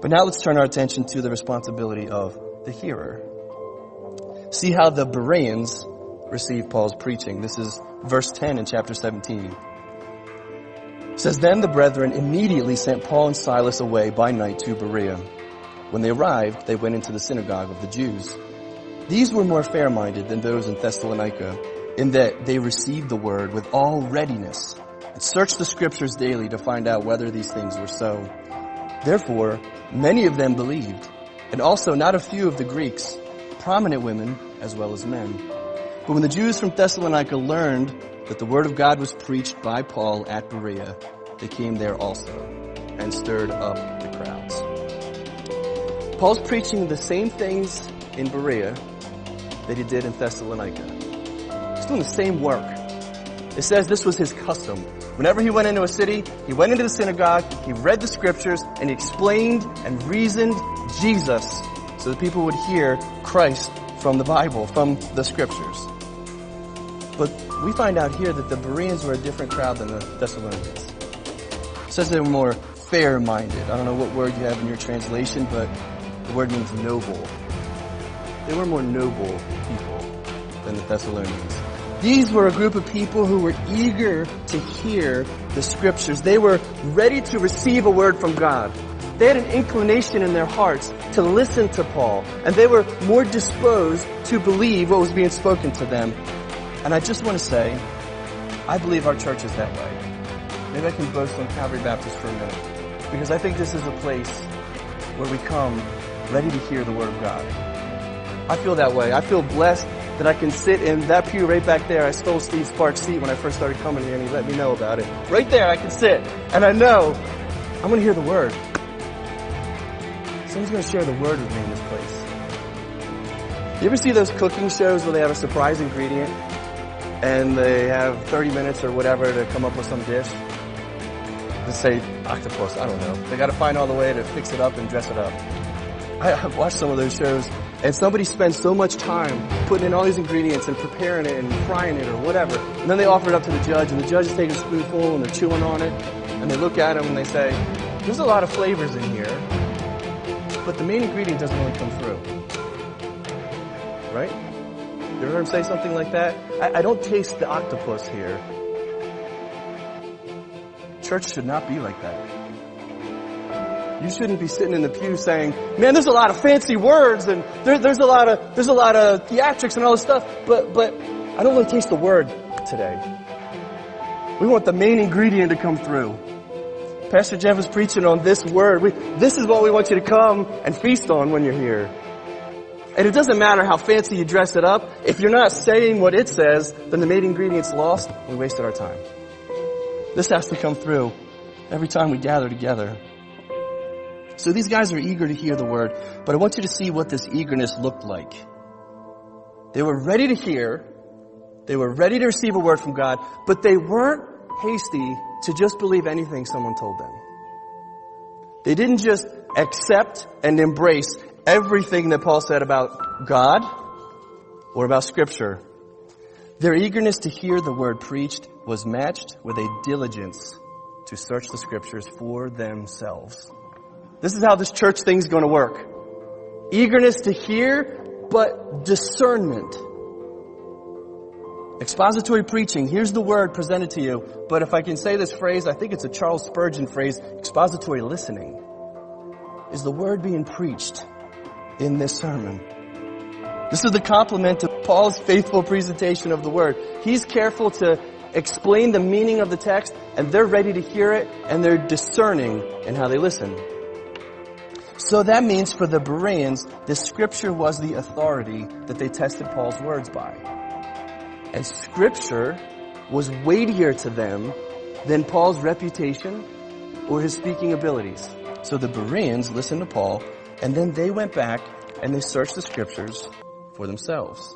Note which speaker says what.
Speaker 1: But now let's turn our attention to the responsibility of the hearer. See how the Bereans receive Paul's preaching. This is verse 10 in chapter 17. It says, Then the brethren immediately sent Paul and Silas away by night to Berea. When they arrived, they went into the synagogue of the Jews. These were more fair-minded than those in Thessalonica, in that they received the word with all readiness, and searched the scriptures daily to find out whether these things were so. Therefore, many of them believed, and also not a few of the Greeks, prominent women as well as men. But when the Jews from Thessalonica learned that the word of God was preached by Paul at Berea, they came there also, and stirred up the crowds. Paul's preaching the same things in Berea that he did in Thessalonica. He's doing the same work. It says this was his custom. Whenever he went into a city, he went into the synagogue, he read the scriptures, and he explained and reasoned Jesus so that people would hear Christ from the Bible, from the scriptures. But we find out here that the Bereans were a different crowd than the Thessalonians. It says they were more fair-minded. I don't know what word you have in your translation, but the word means noble. They were more noble people than the Thessalonians. These were a group of people who were eager to hear the scriptures. They were ready to receive a word from God. They had an inclination in their hearts to listen to Paul, and they were more disposed to believe what was being spoken to them. And I just want to say, I believe our church is that way. Maybe I can boast on Calvary Baptist for a minute, because I think this is a place where we come ready to hear the word of God. I feel that way. I feel blessed that I can sit in that pew right back there. I stole Steve Sparks' seat when I first started coming here, and he let me know about it. Right there, I can sit, and I know I'm going to hear the word. Someone's going to share the word with me in this place. You ever see those cooking shows where they have a surprise ingredient, and they have 30 minutes or whatever to come up with some dish? Let's say octopus, I don't know. They got to find all the way to fix it up and dress it up. I've watched some of those shows, and somebody spends so much time putting in all these ingredients and preparing it and frying it or whatever, and then they offer it up to the judge, and the judge is taking a spoonful and they're chewing on it, and they look at him and they say, there's a lot of flavors in here, but the main ingredient doesn't really come through. Right? You ever heard him say something like that? I don't taste the octopus here. Church should not be like that. You shouldn't be sitting in the pew saying, man, there's a lot of fancy words and there's a lot of theatrics and all this stuff, but I don't really taste the word today. We want the main ingredient to come through. Pastor Jeff is preaching on this word. This is what we want you to come and feast on when you're here. And it doesn't matter how fancy you dress it up. If you're not saying what it says, then the main ingredient's lost. We wasted our time. This has to come through every time we gather together. So these guys are eager to hear the word, but I want you to see what this eagerness looked like. They were ready to hear. They were ready to receive a word from God, but they weren't hasty to just believe anything someone told them. They didn't just accept and embrace everything that Paul said about God or about Scripture. Their eagerness to hear the word preached was matched with a diligence to search the Scriptures for themselves. This is how this church thing's going to work. Eagerness to hear, but discernment. Expository preaching, here's the word presented to you, but if I can say this phrase, I think it's a Charles Spurgeon phrase, expository listening. Is the word being preached in this sermon? This is the complement to Paul's faithful presentation of the word. He's careful to explain the meaning of the text, and they're ready to hear it, and they're discerning in how they listen. So that means for the Bereans, the Scripture was the authority that they tested Paul's words by. And Scripture was weightier to them than Paul's reputation or his speaking abilities. So the Bereans listened to Paul, and then they went back and they searched the Scriptures for themselves.